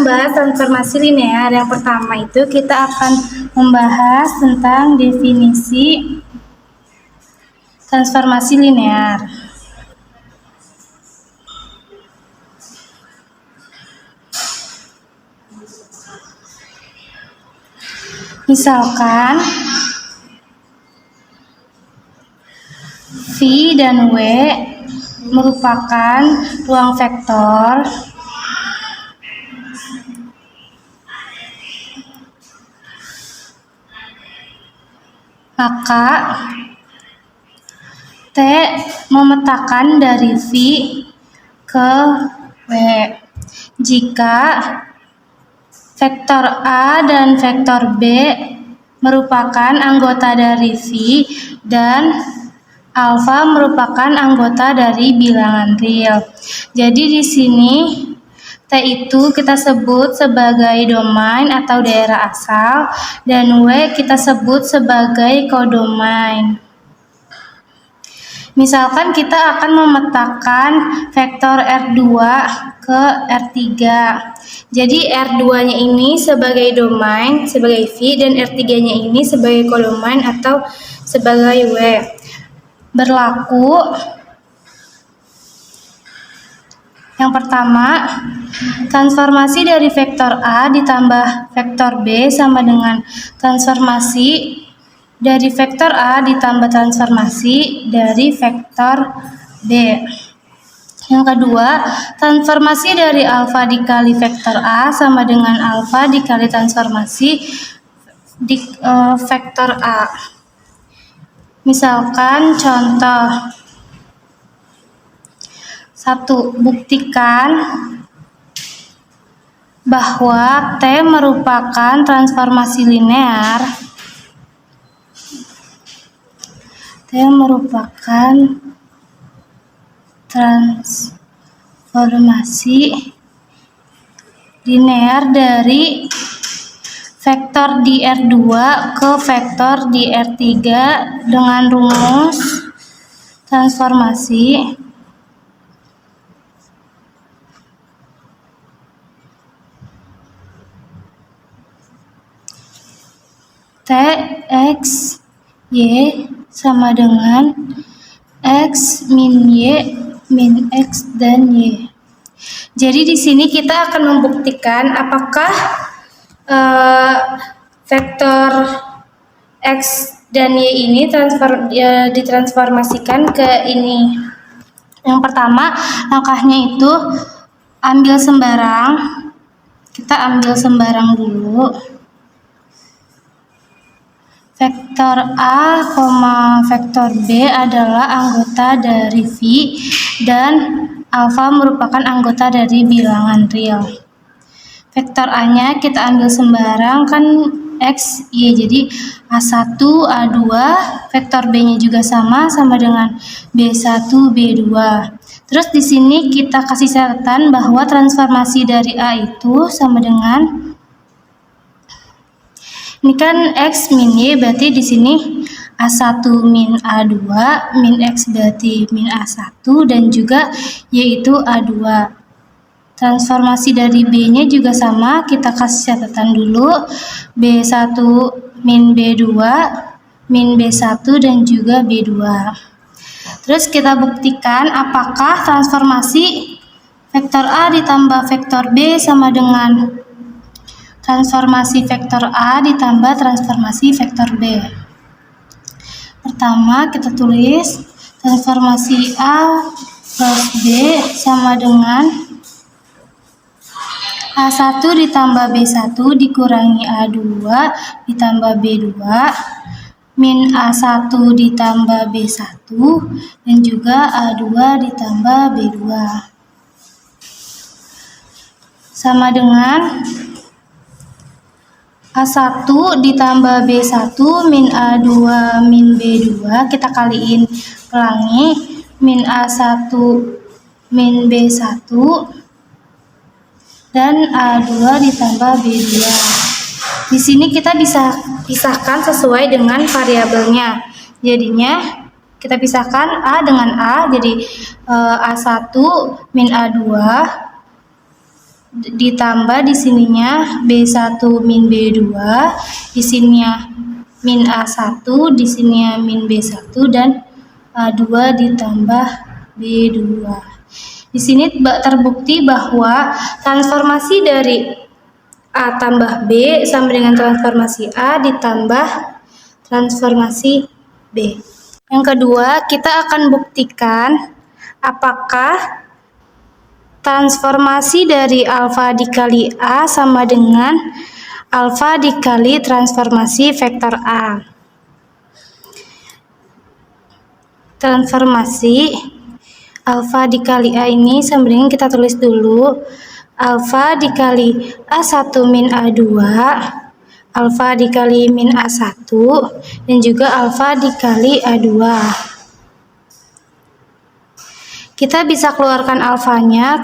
membahas transformasi linear. Yang pertama itu kita akan membahas tentang definisi transformasi linear. Misalkan V dan W merupakan ruang vektor maka T memetakan dari V ke W jika vektor A dan vektor B merupakan anggota dari V dan alfa merupakan anggota dari bilangan real. Jadi di sini T itu kita sebut sebagai domain atau daerah asal dan W kita sebut sebagai kodomain. Misalkan kita akan memetakan vektor R2 ke R3. Jadi R2-nya ini sebagai domain, sebagai V, dan R3-nya ini sebagai kodomain atau sebagai W. Berlaku yang pertama, transformasi dari vektor A ditambah vektor B sama dengan transformasi dari vektor A ditambah transformasi dari vektor B. Yang kedua, transformasi dari alfa dikali vektor A sama dengan alfa dikali transformasi di vektor A. Misalkan contoh 1, buktikan bahwa T merupakan transformasi linear. T merupakan transformasi linear dari vektor di R2 ke vektor di R3 dengan rumus transformasi T X Y sama dengan X min Y min X dan Y. Jadi di sini kita akan membuktikan apakah vektor X dan Y ini ditransformasikan ke ini. Yang pertama, langkahnya itu ambil sembarang. Kita ambil sembarang dulu. Vektor A, vektor B adalah anggota dari V dan alfa merupakan anggota dari bilangan real. Vektor A-nya kita ambil sembarang kan X, Y, jadi A1, A2, vektor B-nya juga sama dengan B1, B2. Terus di sini kita kasih catatan bahwa transformasi dari A itu sama dengan ini kan X min Y, berarti di sini A1 min A2 min X berarti min A1 dan juga Y itu A2. Transformasi dari B-nya juga sama, kita kasih catatan dulu B1 min B2 min B1 dan juga B2. Terus kita buktikan apakah transformasi vektor A ditambah vektor B sama dengan transformasi vektor A ditambah transformasi vektor B. Pertama kita tulis transformasi A plus B sama dengan A1 ditambah B1 dikurangi A2 ditambah B2 min A1 ditambah B1 dan juga A2 ditambah B2 sama dengan A1 ditambah B1 min A2 min B2, kita kaliin pelangi, min A1 min B1 dan A2 ditambah B2. Di sini kita bisa pisahkan sesuai dengan variabelnya. Jadinya kita pisahkan A dengan A, jadi A1 min A2 ditambah di sininya B1 min B2, di sininya min A1, di sininya min B1, dan A2 ditambah B2. Di sini terbukti bahwa transformasi dari A tambah B sama dengan transformasi A ditambah transformasi B. Yang kedua, kita akan buktikan apakah transformasi dari alfa dikali A sama dengan alfa dikali transformasi vektor A. Transformasi alfa dikali A ini sama dengan, kita tulis dulu, alfa dikali A1 min A2, alfa dikali min A1, dan juga alfa dikali A2. Kita bisa keluarkan alfanya,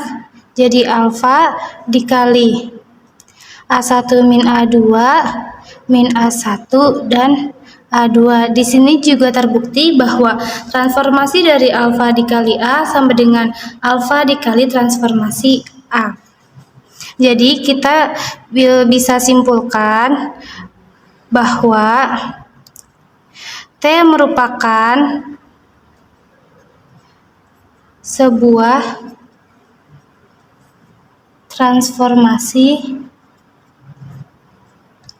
jadi alfa dikali A1 min A2 min A1 dan A2. Di sini juga terbukti bahwa transformasi dari alfa dikali A sama dengan alfa dikali transformasi A. Jadi kita bisa simpulkan bahwa T merupakan sebuah transformasi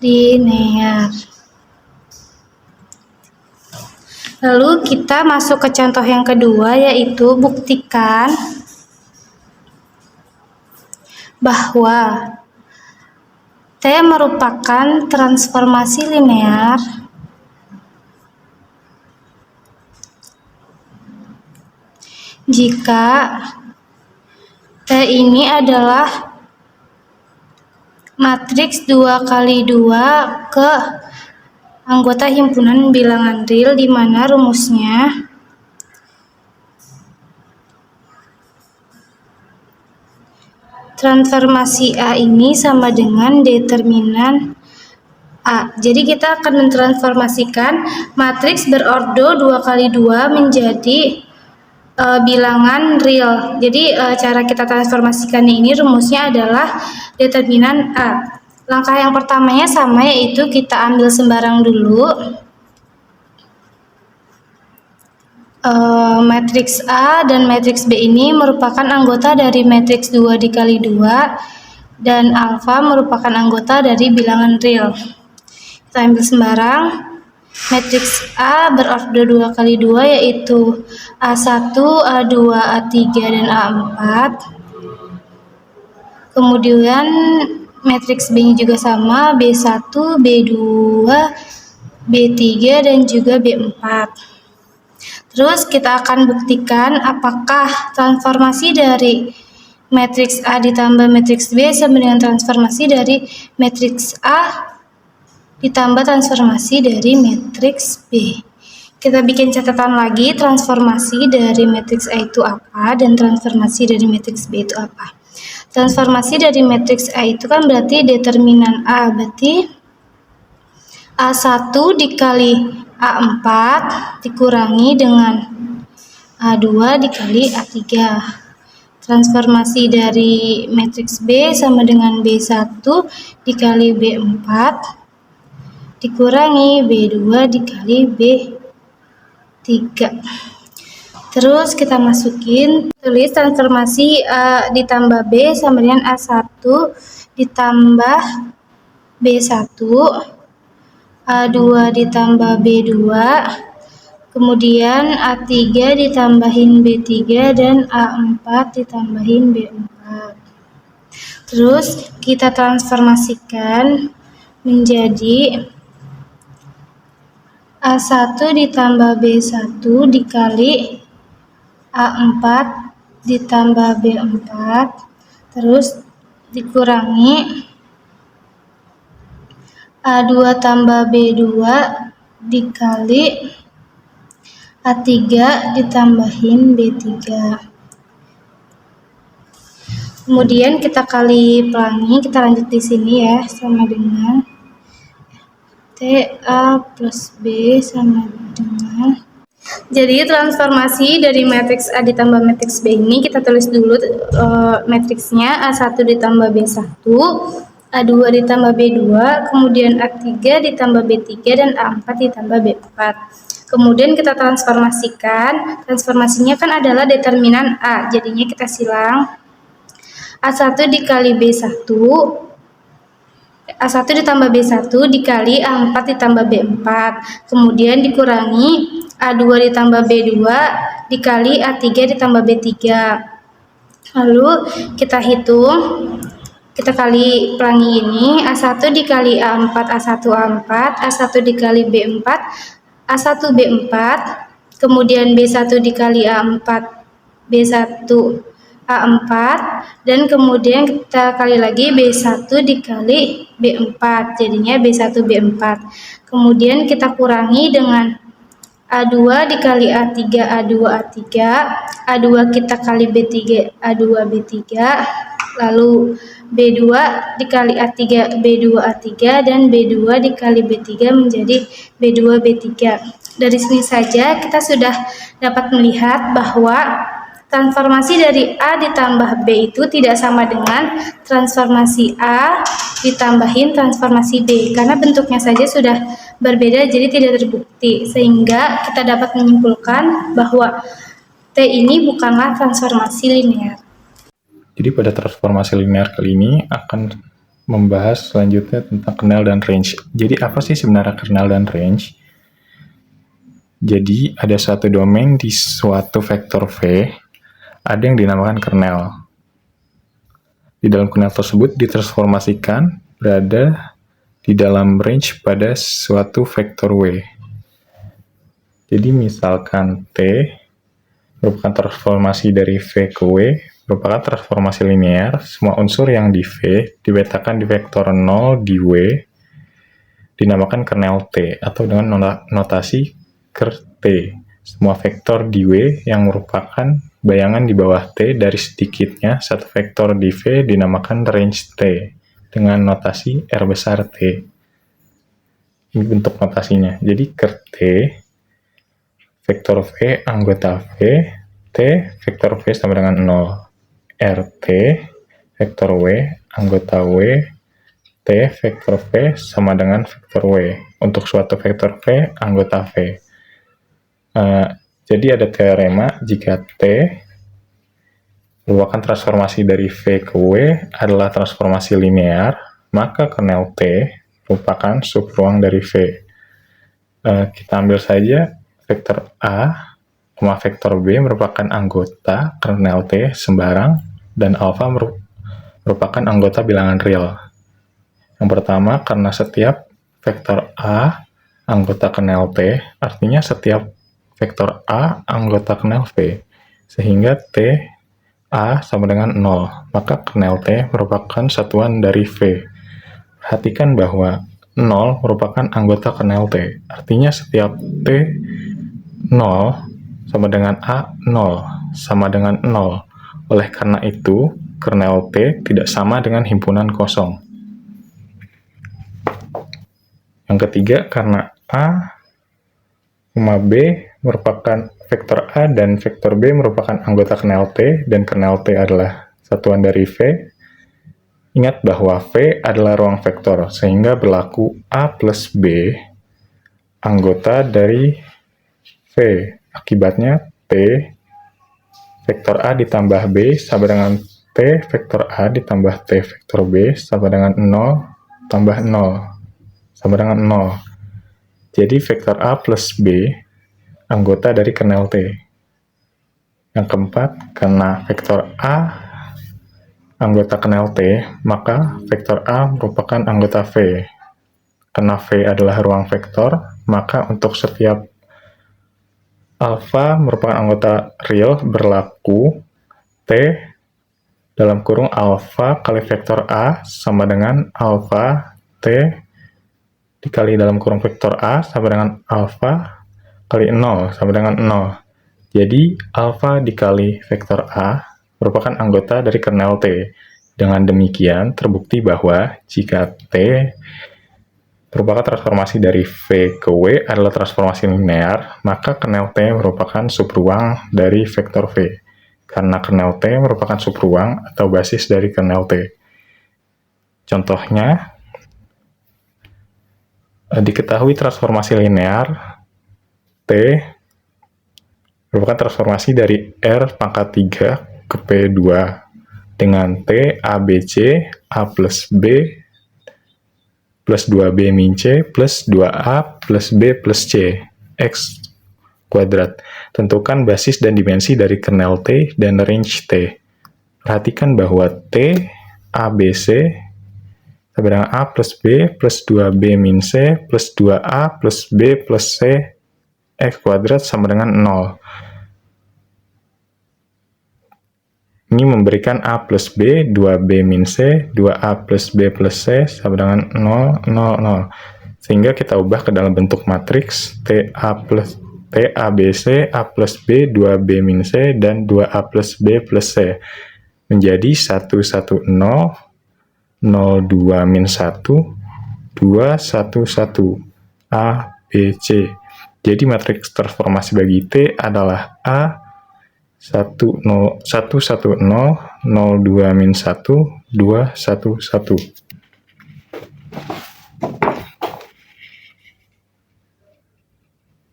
linear. Lalu kita masuk ke contoh yang kedua, yaitu buktikan bahwa T merupakan transformasi linear jika T ini adalah matriks 2x2 ke anggota himpunan bilangan real, di mana rumusnya transformasi A ini sama dengan determinan A. Jadi kita akan mentransformasikan matriks berordo 2x2 menjadi bilangan real. Jadi cara kita transformasikan ini rumusnya adalah determinan A. Langkah yang pertamanya sama, yaitu kita ambil sembarang dulu. Matriks A dan matriks B ini merupakan anggota dari matriks 2 dikali 2, dan alfa merupakan anggota dari bilangan real. Kita ambil sembarang. Matriks A berordo 2x2, yaitu A1, A2, A3, dan A4. Kemudian matriks B-nya juga sama, B1, B2, B3, dan juga B4. Terus kita akan buktikan apakah transformasi dari matriks A ditambah matriks B sama dengan transformasi dari matriks A ditambah transformasi dari matriks B. Kita bikin catatan lagi, transformasi dari matriks A itu apa dan transformasi dari matriks B itu apa. Transformasi dari matriks A itu kan berarti determinan A, berarti A1 dikali A4 dikurangi dengan A2 dikali A3. Transformasi dari matriks B sama dengan B1 dikali B4 dikurangi B2 dikali B3. Terus kita masukin, tulis transformasi A ditambah B sama dengan A1 ditambah B1, A2 ditambah B2, kemudian A3 ditambahin B3, dan A4 ditambahin B4. Terus kita transformasikan menjadi A1 ditambah B1 dikali A4 ditambah B4, terus dikurangi A2 tambah B2 dikali A3 ditambahin B3. Kemudian kita kali pelangi, kita lanjut di sini ya, sama dengan TA plus B sama dengan Jadi transformasi dari matriks A ditambah matriks B ini kita tulis dulu matriksnya A1 ditambah B1, A2 ditambah B2, kemudian A3 ditambah B3 dan A4 ditambah B4. Kemudian kita transformasikan, transformasinya kan adalah determinan A, jadinya kita silang A1 dikali B1, A1 ditambah B1 dikali A4 ditambah B4, kemudian dikurangi A2 ditambah B2 dikali A3 ditambah B3. Lalu kita hitung, kita pelangi ini, A1 dikali A4, A1 A4, A1 dikali B4, A1 B4, kemudian B1 dikali A4, B1 A4, dan kemudian kita kali lagi B1 dikali B4, jadinya B1 B4. Kemudian kita kurangi dengan A2 dikali A3, A2 A3, A2 kita kali B3, A2 B3, lalu B2 dikali A3, B2 A3, dan B2 dikali B3 menjadi B2 B3. Dari sini saja kita sudah dapat melihat bahwa transformasi dari A ditambah B itu tidak sama dengan transformasi A ditambahin transformasi B, karena bentuknya saja sudah berbeda jadi tidak terbukti, sehingga kita dapat menyimpulkan bahwa T ini bukanlah transformasi linear. Jadi pada transformasi linear kali ini akan membahas selanjutnya tentang kernel dan range. Jadi apa sih sebenarnya kernel dan range? Jadi ada suatu domain di suatu vektor V, ada yang dinamakan kernel. Di dalam kernel tersebut ditransformasikan berada di dalam range pada suatu vektor W. Jadi misalkan T merupakan transformasi dari V ke W, merupakan transformasi linear, semua unsur yang di V dipetakan di vektor 0 di W, dinamakan kernel T, atau dengan notasi ker T. Semua vektor di W yang merupakan bayangan di bawah T dari sedikitnya satu vektor di V dinamakan range T, dengan notasi R besar T. Ini bentuk notasinya. Jadi ker T, vektor V anggota V, T vektor V sama dengan 0. RT vektor W anggota W, T vektor V sama dengan vektor W untuk suatu vektor V anggota V. Jadi ada teorema jika T merupakan transformasi dari V ke W adalah transformasi linear, maka kernel T merupakan subruang dari V. Kita ambil saja vektor A, vektor B merupakan anggota kernel T sembarang, dan alfa merupakan anggota bilangan real. Yang pertama, karena setiap vektor A anggota kernel T, artinya setiap vektor A anggota kernel V, sehingga T A sama dengan 0, maka kernel T merupakan satuan dari V. Perhatikan bahwa 0 merupakan anggota kernel T, artinya setiap T 0 sama dengan A 0 sama dengan 0. Oleh karena itu, kernel T tidak sama dengan himpunan kosong. Yang ketiga, karena A, B merupakan vektor A dan vektor B merupakan anggota kernel T, dan kernel T adalah satuan dari V. Ingat bahwa V adalah ruang vektor, sehingga berlaku A plus B anggota dari V. Akibatnya T vektor A ditambah B sama dengan T vektor A ditambah T vektor B sama dengan 0 tambah 0 sama dengan 0. Jadi vektor A plus B anggota dari kernel T. Yang keempat, karena vektor A anggota kernel T, maka vektor A merupakan anggota V. Karena V adalah ruang vektor, maka untuk setiap alfa merupakan anggota real berlaku T dalam kurung alfa kali vektor A sama dengan alfa T dikali dalam kurung vektor A sama dengan alfa kali 0 sama dengan 0. Jadi alfa dikali vektor A merupakan anggota dari kernel T. Dengan demikian terbukti bahwa jika T merupakan transformasi dari V ke W adalah transformasi linear, maka kernel T merupakan subruang dari vektor V. Karena kernel T merupakan subruang atau basis dari kernel T. Contohnya, diketahui transformasi linear T merupakan transformasi dari R pangkat 3 ke P2 dengan T ABC A plus B plus 2B min C plus 2A plus B plus C X kuadrat. Tentukan basis dan dimensi dari kernel T dan range T. Perhatikan bahwa T, ABC, sama dengan A plus B plus 2B min C plus 2A plus B plus C X kuadrat sama dengan 0. Ini memberikan A plus B, 2B min C, 2A plus B plus C sama dengan 0, 0, 0. Sehingga kita ubah ke dalam bentuk matriks TABC, A plus B, 2B min C, dan 2A plus B plus C. Menjadi 1, 1, 0, 0, 2 min 1, 2, 1, 1, A, B, C. Jadi matriks transformasi bagi T adalah A, 1, 0, 1, 1, 0, 0, 2, min 1, 2, 1, 1.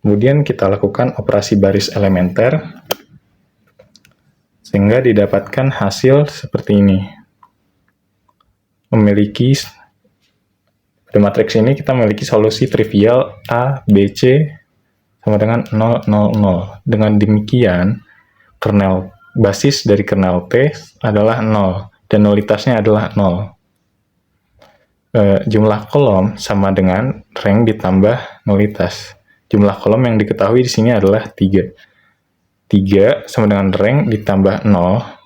Kemudian kita lakukan operasi baris elementer, sehingga didapatkan hasil seperti ini. Pada matriks ini kita memiliki solusi trivial A, B, C sama dengan 0, 0, 0. Dengan demikian, kernel basis dari kernel T adalah 0 dan nulitasnya adalah 0. Jumlah kolom sama dengan rank ditambah nulitas. Jumlah kolom yang diketahui di sini adalah 3. 3 sama dengan rank ditambah 0.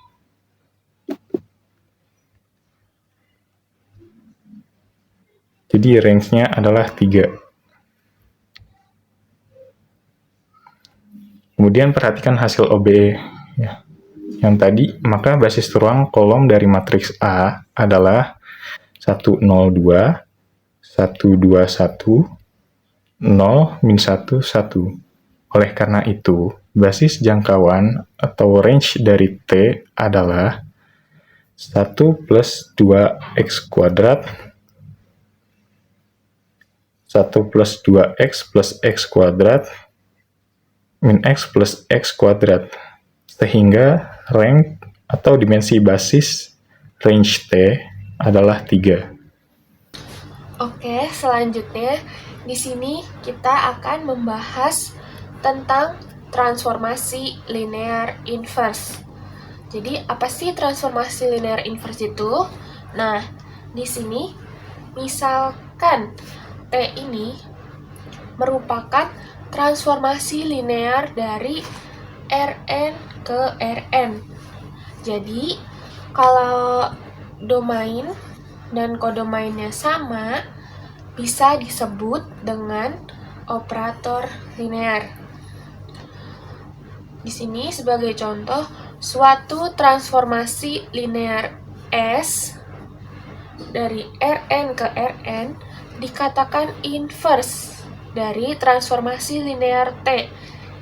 Jadi range-nya adalah 3. Kemudian perhatikan hasil OBE ya. Yang tadi, maka basis ruang kolom dari matriks A adalah 1, 0, 2, 1, 2, 1, 0, min 1, 1. Oleh karena itu, basis jangkauan atau range dari T adalah 1 plus 2x kuadrat, 1 plus 2x plus x kuadrat, min x plus x kuadrat, sehingga rank atau dimensi basis range T adalah 3. Oke, selanjutnya di sini kita akan membahas tentang transformasi linear inverse. Jadi, apa sih transformasi linear inverse itu? Nah, di sini misalkan T ini merupakan transformasi linear dari Rn ke Rn. Jadi, kalau domain dan kodomainnya sama, bisa disebut dengan operator linear. Di sini sebagai contoh, suatu transformasi linear S dari Rn ke Rn dikatakan inverse dari transformasi linear T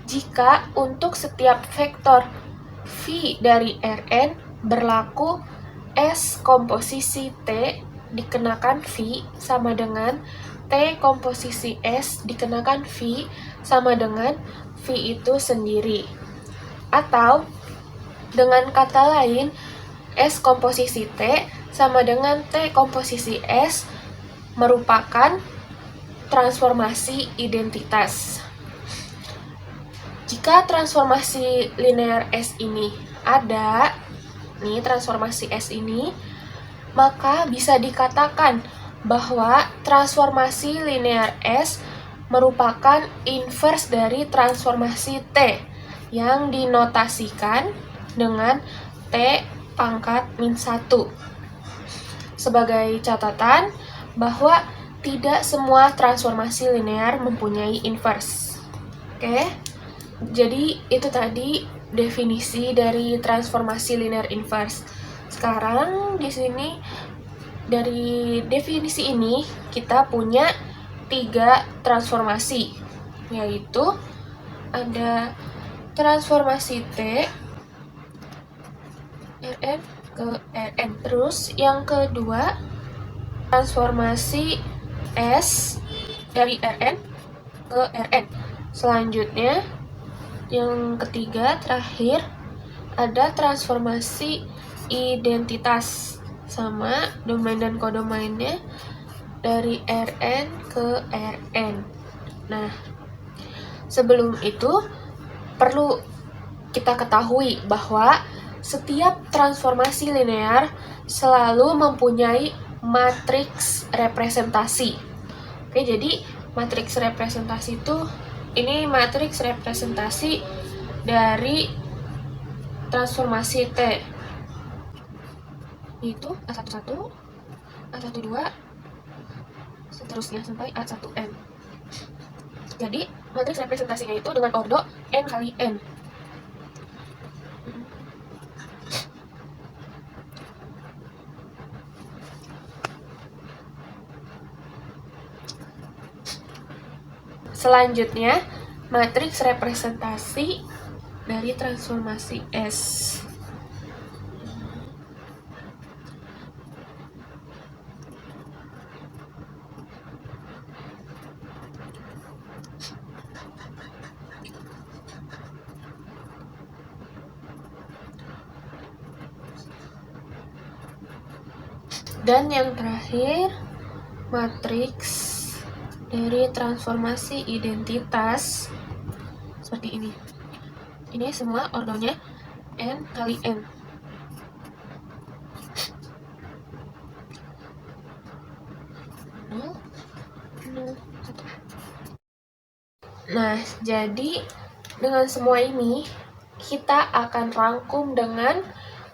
jika untuk setiap vektor V dari Rn berlaku S komposisi T dikenakan V sama dengan T komposisi S dikenakan V sama dengan V itu sendiri. Atau dengan kata lain, S komposisi T sama dengan T komposisi S merupakan transformasi identitas. Jika transformasi linear S ini ada, nih transformasi S ini, maka bisa dikatakan bahwa transformasi linear S merupakan inverse dari transformasi T yang dinotasikan dengan T pangkat min 1. Sebagai catatan bahwa tidak semua transformasi linear mempunyai inverse. Oke, jadi itu tadi definisi dari transformasi linear inverse. Sekarang di sini dari definisi ini kita punya 3 transformasi, yaitu ada transformasi T Rn ke Rn. Terus yang kedua transformasi S dari Rn ke Rn. Selanjutnya yang ketiga terakhir ada transformasi identitas, sama domain dan kodomainnya dari Rn ke Rn. Nah, sebelum itu perlu kita ketahui bahwa setiap transformasi linear selalu mempunyai matriks representasi. Oke, jadi matriks representasi itu, ini matriks representasi dari transformasi T, itu A11, A12, seterusnya sampai A1N. Jadi matriks representasinya itu dengan ordo N kali N. Selanjutnya, matriks representasi dari transformasi S. Dan yang terakhir, matriks dari transformasi identitas seperti ini. Ini semua ordonya N kali N. Nah, jadi dengan semua ini kita akan rangkum dengan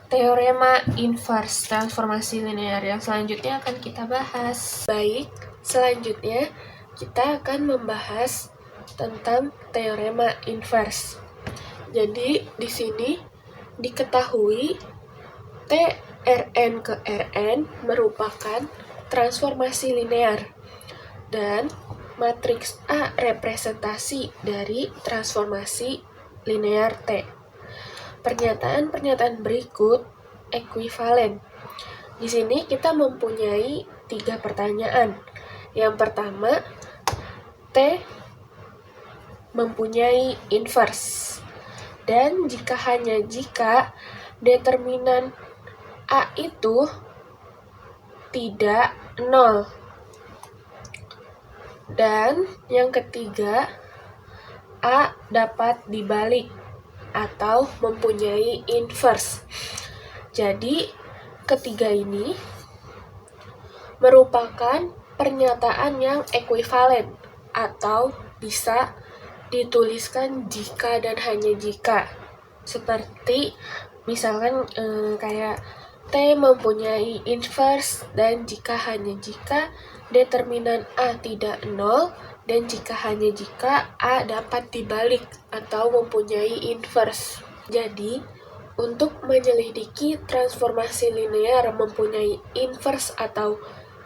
teorema inverse transformasi linear yang selanjutnya akan kita bahas. Baik, selanjutnya kita akan membahas tentang teorema inverse. Jadi di sini diketahui T Rn ke Rn merupakan transformasi linear dan matriks A representasi dari transformasi linear T. Pernyataan-pernyataan berikut ekuivalen. Di sini kita mempunyai 3 pertanyaan. Yang pertama, T mempunyai inverse. Dan hanya jika determinan A itu tidak 0. Dan yang ketiga, A dapat dibalik atau mempunyai inverse. Jadi, ketiga ini merupakan pernyataan yang ekuivalen atau bisa dituliskan jika dan hanya jika. Seperti misalkan kayak T mempunyai inverse dan jika hanya jika determinan A tidak 0 dan jika hanya jika A dapat dibalik atau mempunyai inverse. Jadi, untuk menyelidiki transformasi linear mempunyai inverse atau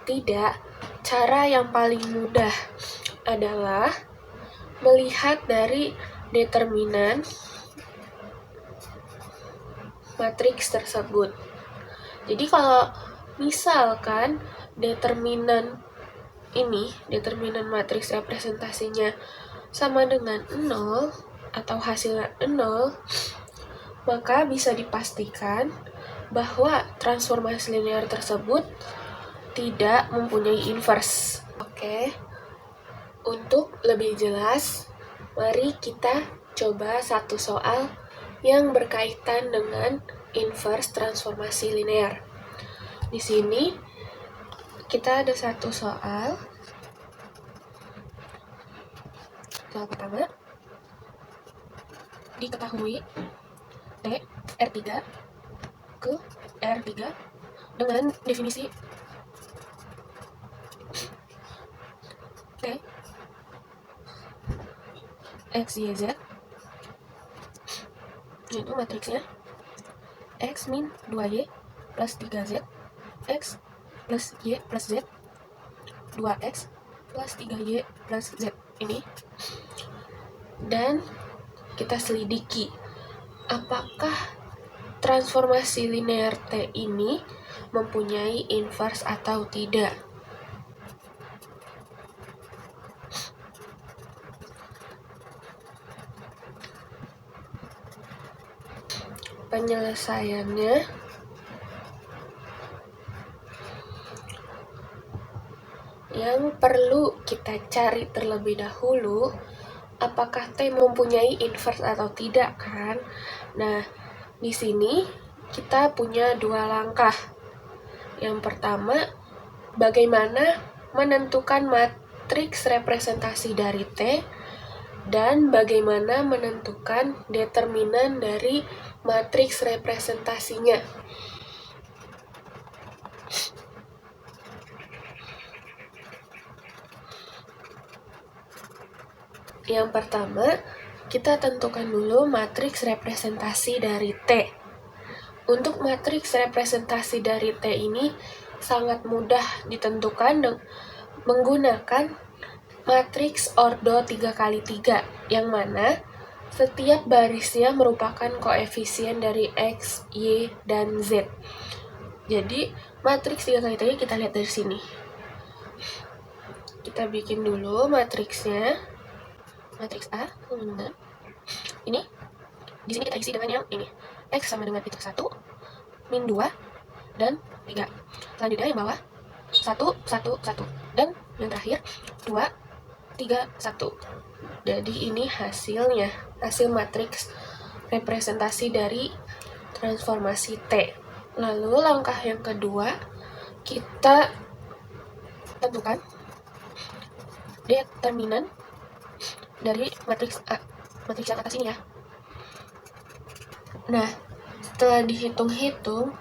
tidak, cara yang paling mudah adalah melihat dari determinan matriks tersebut. Jadi kalau misalkan determinan matriks representasinya sama dengan 0 atau hasilnya 0, maka bisa dipastikan bahwa transformasi linear tersebut tidak mempunyai inverse. Oke. Untuk lebih jelas, mari kita coba satu soal yang berkaitan dengan inverse transformasi linear. Di sini kita ada satu soal. Soal pertama, diketahui T R3 ke R3 dengan definisi T X, Y, Z, yaitu matriksnya X min 2Y plus 3Z, X plus Y plus Z, 2X plus 3Y plus Z ini. Dan kita selidiki apakah transformasi linear T ini mempunyai inverse atau tidak. Penyelesaiannya yang perlu kita cari terlebih dahulu, apakah T mempunyai inverse atau tidak kan? Nah, di sini kita punya dua langkah. Yang pertama, bagaimana menentukan matriks representasi dari T, dan bagaimana menentukan determinan dari matriks representasinya. Yang pertama, kita tentukan dulu matriks representasi dari T. Untuk matriks representasi dari T ini sangat mudah ditentukan menggunakan matriks ordo 3x3, yang mana setiap barisnya merupakan koefisien dari X, Y, dan Z. Jadi, matriks 3x3 kita lihat dari sini. Kita bikin dulu matriksnya. Matriks A, ini. Di sini kita isi dengan yang ini. X sama dengan itu 1, min 2, dan 3. Selanjutnya yang bawah, 1, 1, 1. Dan yang terakhir, 2, 3, 1. Jadi ini hasilnya, hasil matriks representasi dari transformasi T. Lalu langkah yang kedua, kita tentukan determinan dari matriks A, matriks yang atas ini ya. Nah, setelah dihitung-hitung,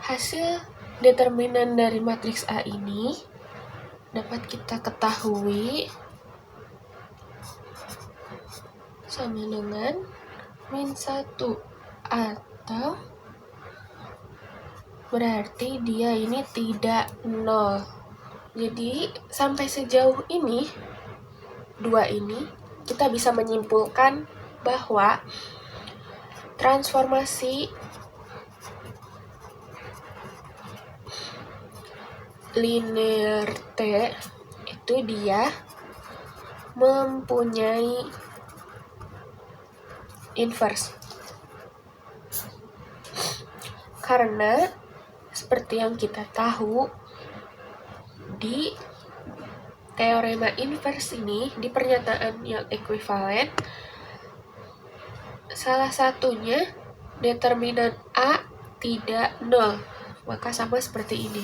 hasil determinan dari matriks A ini dapat kita ketahui sama dengan min 1, atau berarti dia ini tidak 0. Jadi sampai sejauh ini, dua ini, kita bisa menyimpulkan bahwa transformasi linear T itu dia mempunyai inverse. Karena seperti yang kita tahu, di teorema inverse ini, di pernyataan yang ekuivalen, salah satunya determinan A tidak 0, maka sama seperti ini.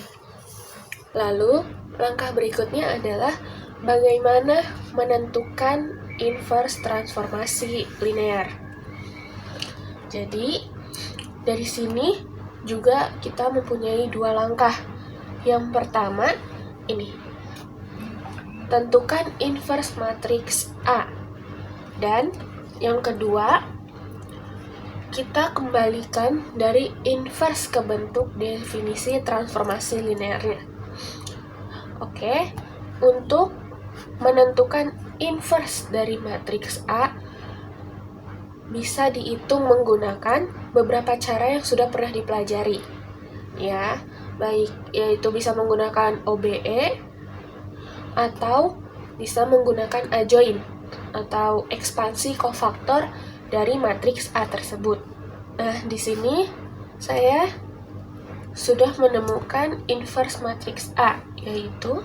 Lalu, langkah berikutnya adalah bagaimana menentukan inverse transformasi linear. Jadi, dari sini juga kita mempunyai dua langkah. Yang pertama, ini. Tentukan inverse matriks A. Dan yang kedua, kita kembalikan dari inverse ke bentuk definisi transformasi linearnya. Oke, untuk menentukan inverse dari matriks A bisa dihitung menggunakan beberapa cara yang sudah pernah dipelajari. Ya, baik yaitu bisa menggunakan OBE atau bisa menggunakan adjoint atau ekspansi kofaktor dari matriks A tersebut. Nah, di sini saya sudah menemukan inverse matriks A, yaitu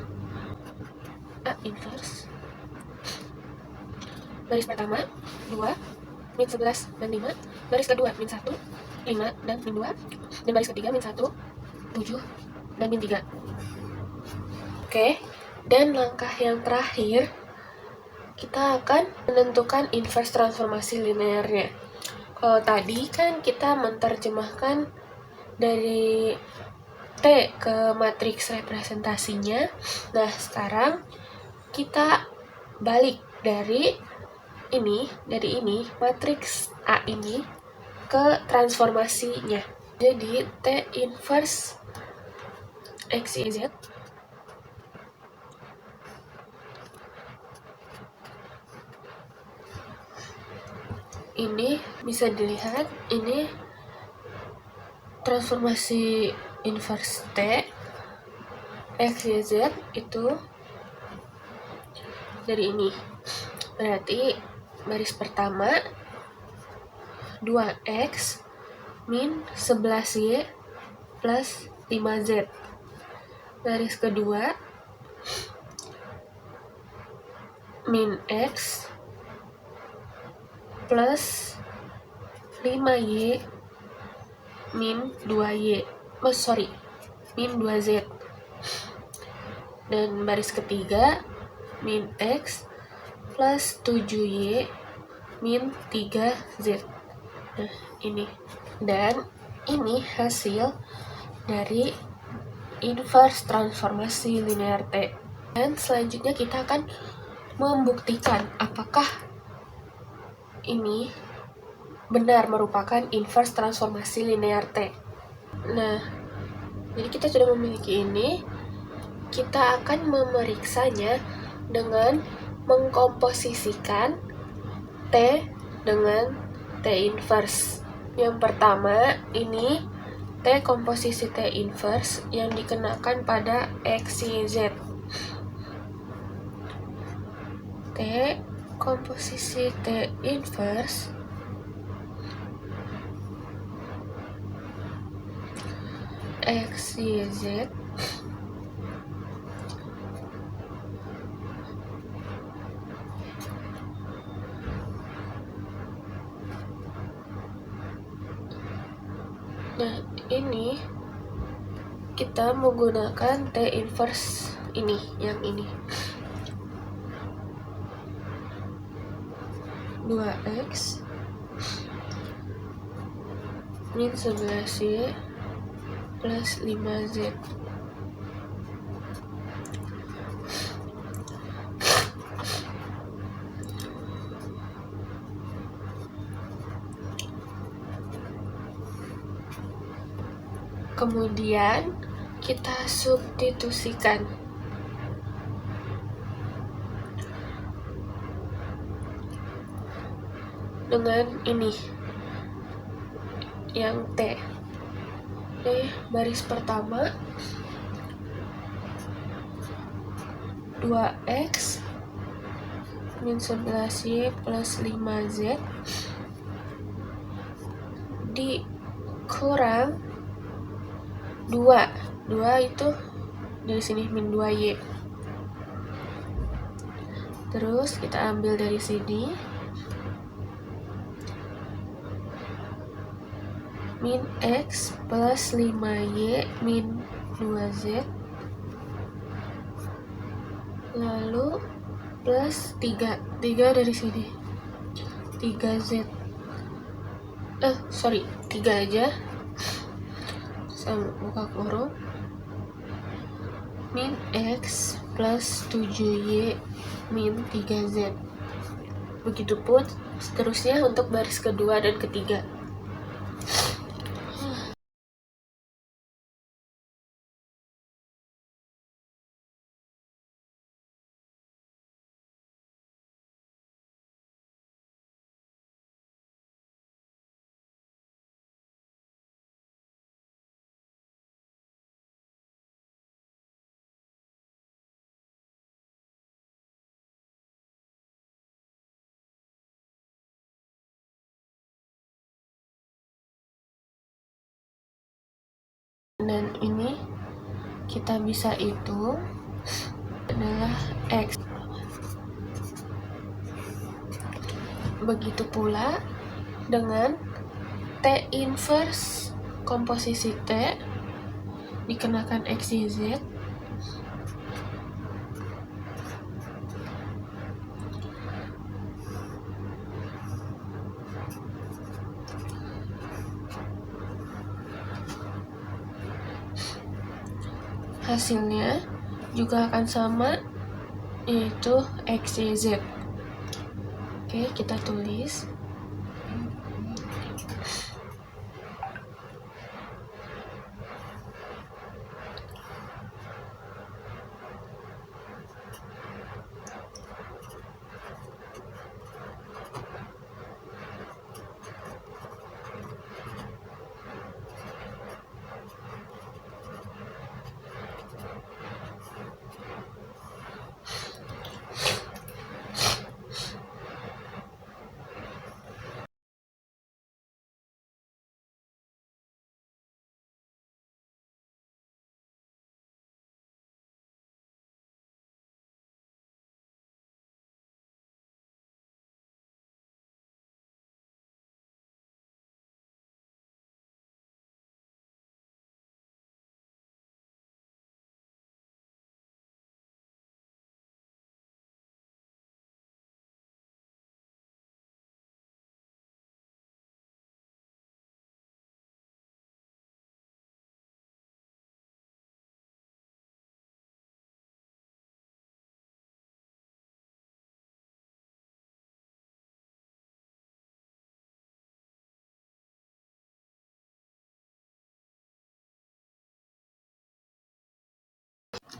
A inverse baris pertama 2, min 11 dan 5, baris kedua min 1, 5 dan min 2, dan baris ketiga min 1, 7 dan min 3. Oke, dan langkah yang terakhir, kita akan menentukan inverse transformasi linearnya. Kalau tadi kan kita menerjemahkan dari T ke matriks representasinya. Nah, sekarang kita balik dari ini, matriks A ini ke transformasinya. Jadi, T inverse X, Y, Z ini bisa dilihat, ini transformasi inverse T X, Y, Z itu dari ini. Berarti baris pertama 2X min 11Y plus 5Z. Baris kedua min X plus 5Y min 2Y. Min 2Z. Dan baris ketiga min X plus 7Y min 3Z. Nah, ini. Dan ini hasil dari inverse transformasi linear T. Dan selanjutnya kita akan membuktikan apakah ini benar merupakan inverse transformasi linear T. Nah, jadi kita sudah memiliki ini. Kita akan memeriksanya dengan mengkomposisikan T dengan T inverse. Yang pertama, ini T komposisi T inverse yang dikenakan pada X, Y, Z. T komposisi T inverse X, Y, Z Nah, ini kita menggunakan T inverse ini, yang ini. 2X min 11Y plus 5Z. Kemudian kita substitusikan dengan ini yang T. Oke, baris pertama 2X min 11Y plus 5Z dikurang 2 itu dari sini min 2Y. Terus kita ambil dari sini min X plus 5Y min 2Z, lalu plus 3 dari sini 3Z, 3 aja, sama buka kurung, min X plus 7Y min 3Z. Begitupun seterusnya untuk baris kedua dan ketiga. Dan ini kita bisa hitung adalah X. Begitu pula dengan T inverse komposisi T dikenakan X, Y, Z. Hasilnya juga akan sama, yaitu X, Y, Z. Oke, kita tulis.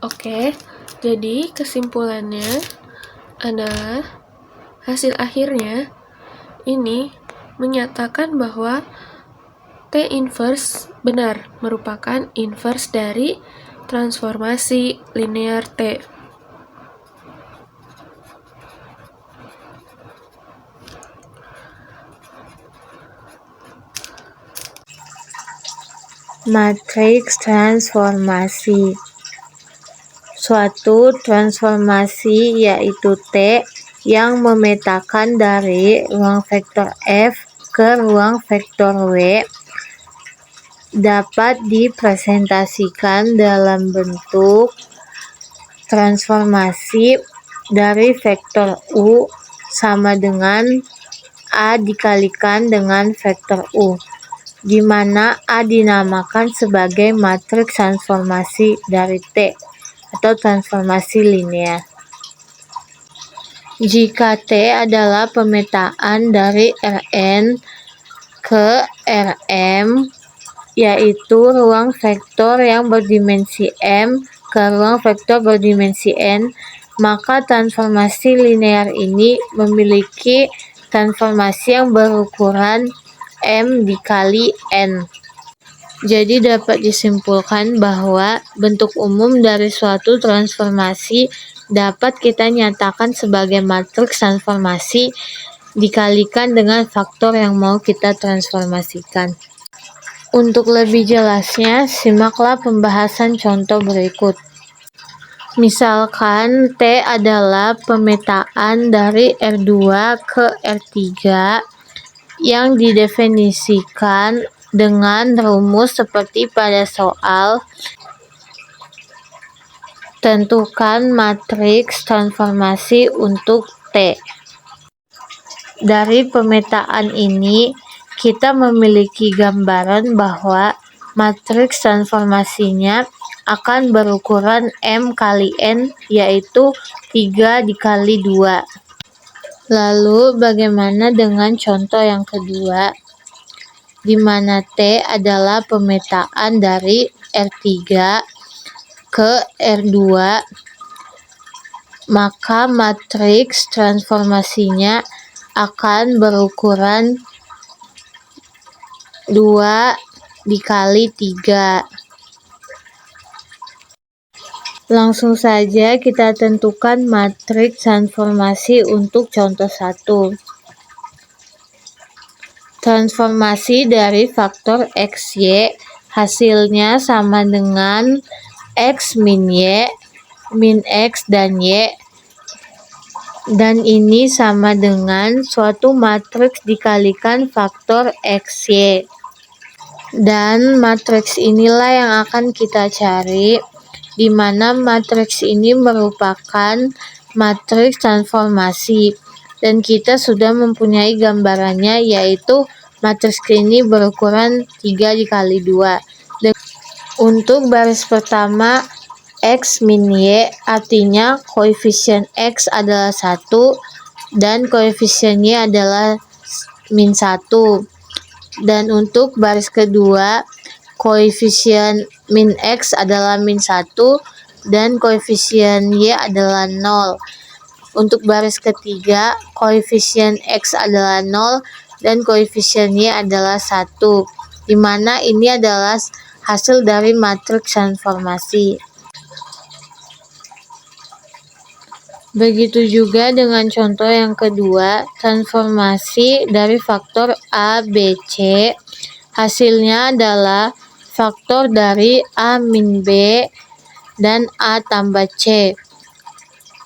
Oke, jadi kesimpulannya adalah hasil akhirnya ini menyatakan bahwa T inverse benar merupakan inverse dari transformasi linear T. Matriks transformasi. Suatu transformasi yaitu T yang memetakan dari ruang vektor F ke ruang vektor W dapat dipresentasikan dalam bentuk transformasi dari vektor U sama dengan A dikalikan dengan vektor U, di mana A dinamakan sebagai matriks transformasi dari T atau transformasi linear. Jika T adalah pemetaan dari Rn ke Rm, yaitu ruang vektor yang berdimensi M ke ruang vektor berdimensi N, maka transformasi linear ini memiliki transformasi yang berukuran M dikali N. Jadi dapat disimpulkan bahwa bentuk umum dari suatu transformasi dapat kita nyatakan sebagai matriks transformasi dikalikan dengan faktor yang mau kita transformasikan. Untuk lebih jelasnya, simaklah pembahasan contoh berikut. Misalkan T adalah pemetaan dari R2 ke R3 yang didefinisikan dengan rumus seperti pada soal. Tentukan matriks transformasi untuk T. Dari pemetaan ini, kita memiliki gambaran bahwa matriks transformasinya akan berukuran M kali N, yaitu 3 dikali 2. Lalu bagaimana dengan contoh yang kedua, di mana T adalah pemetaan dari R3 ke R2, maka matriks transformasinya akan berukuran 2 dikali 3. Langsung saja kita tentukan matriks transformasi untuk contoh 1. Transformasi dari faktor XY hasilnya sama dengan X min Y, min X dan Y, dan ini sama dengan suatu matriks dikalikan faktor XY. Dan matriks inilah yang akan kita cari, di mana matriks ini merupakan matriks transformasi, dan kita sudah mempunyai gambarannya, yaitu matriks ini berukuran 3 dikali 2. Untuk baris pertama, X min Y artinya koefisien X adalah 1 dan koefisien Y adalah min 1. Dan untuk baris kedua, koefisien min X adalah min 1 dan koefisien Y adalah 0. Untuk baris ketiga, koefisien X adalah 0 dan koefisien Y adalah 1, di mana ini adalah hasil dari matriks transformasi. Begitu juga dengan contoh yang kedua, transformasi dari faktor A, B, C. Hasilnya adalah faktor dari A min B dan A tambah C.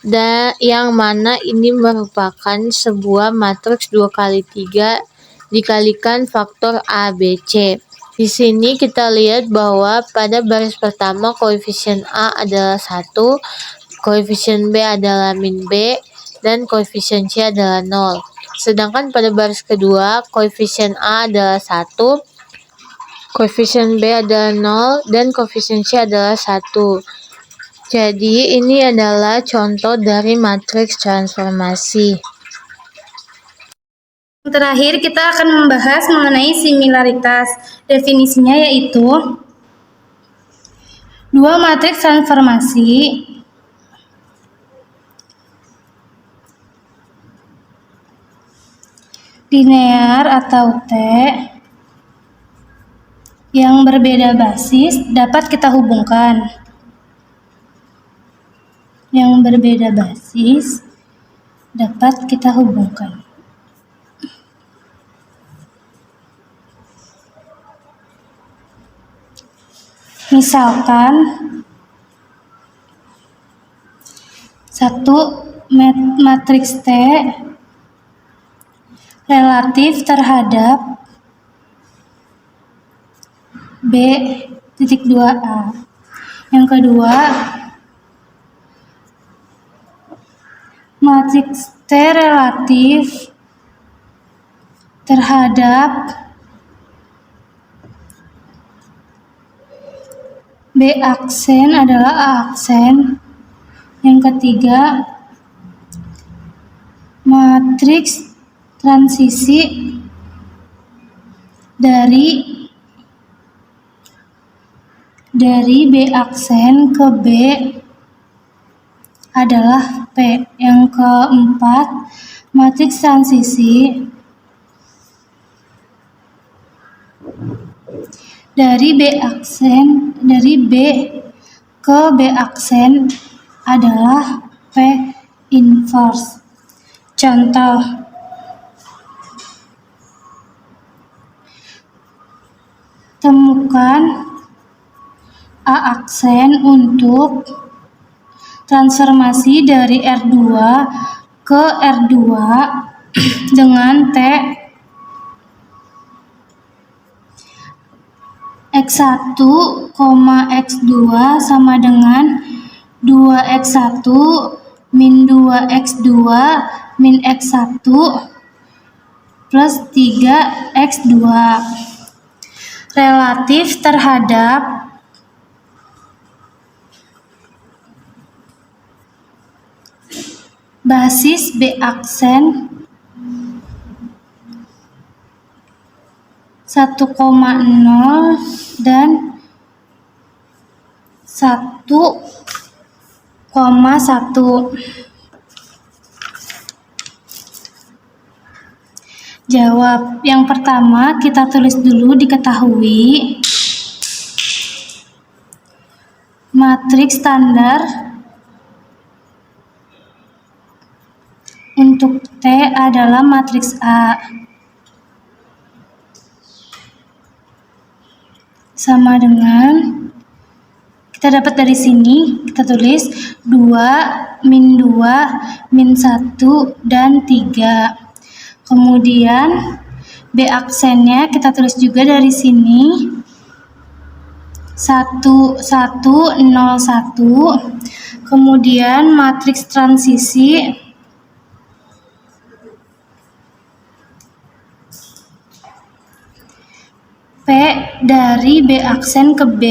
Dan yang mana ini merupakan sebuah matriks 2 kali 3 dikalikan faktor A, B, C. Di sini kita lihat bahwa pada baris pertama koefisien A adalah 1, koefisien B adalah min B, dan koefisien C adalah 0. Sedangkan pada baris kedua, koefisien A adalah 1, koefisien B adalah 0, dan koefisien C adalah 1. Jadi, ini adalah contoh dari matriks transformasi. Terakhir, kita akan membahas mengenai similaritas. Definisinya yaitu Dua matriks transformasi linear atau T yang berbeda basis dapat kita hubungkan. Yang berbeda basis dapat kita hubungkan. Misalkan satu matriks T relatif terhadap B.2A. Yang kedua, matriks T relatif terhadap B aksen adalah A aksen. Yang ketiga, matriks transisi dari B aksen ke B adalah P. Yang keempat, matriks transisi dari B ke B aksen adalah P inverse. Contoh, temukan A aksen untuk transformasi dari R2 ke R2 dengan T X1, X2 sama dengan 2X1 min 2X2 min X1 plus 3X2 relatif terhadap basis B aksen 1,0 dan 1,1. Jawab. Yang pertama kita tulis dulu diketahui matriks standar untuk T adalah matriks A sama dengan, kita dapat dari sini, kita tulis 2, min 2, min 1, dan 3. Kemudian B aksennya kita tulis juga dari sini 1, 1, 0, 1. Kemudian matriks transisi P dari B aksen ke B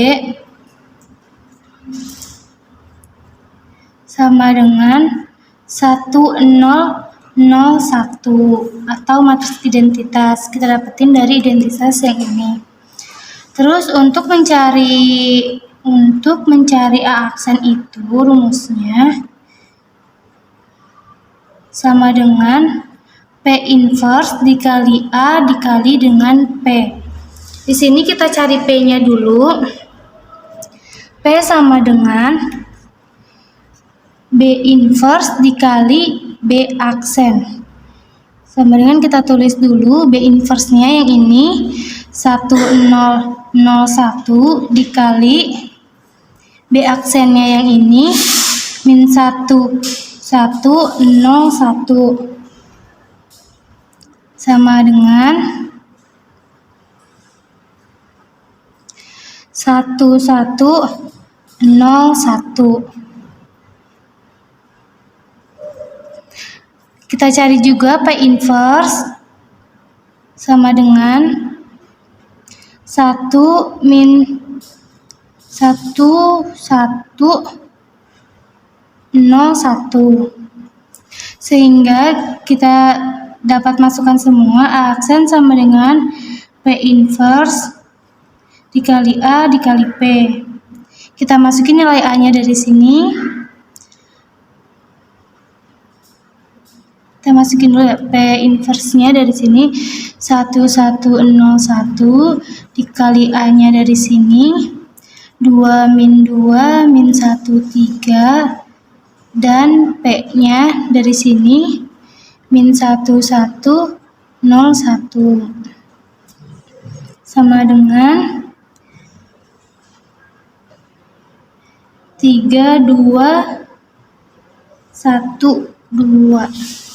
sama dengan 1, 0, 0, 1 atau matriks identitas. Kita dapetin dari identitas yang ini. Terus untuk mencari A aksen itu rumusnya sama dengan P inverse dikali A dikali dengan P. Di sini kita cari P-nya dulu. P sama dengan B inverse dikali B aksen. Sama dengan kita tulis dulu B inverse-nya yang ini 1001 dikali B aksennya yang ini min 1101 sama dengan 1101. Kita cari juga P inverse sama dengan 1 min 1101. Sehingga kita dapat masukkan semua A aksen sama dengan P inverse dikali A dikali P. Kita masukin nilai A-nya dari sini. Kita masukin dulu ya, P inverse-nya dari sini 1101 dikali A-nya dari sini 2 min 2 min 1 3 dan P-nya dari sini min 1101 sama dengan 3 2 1 2.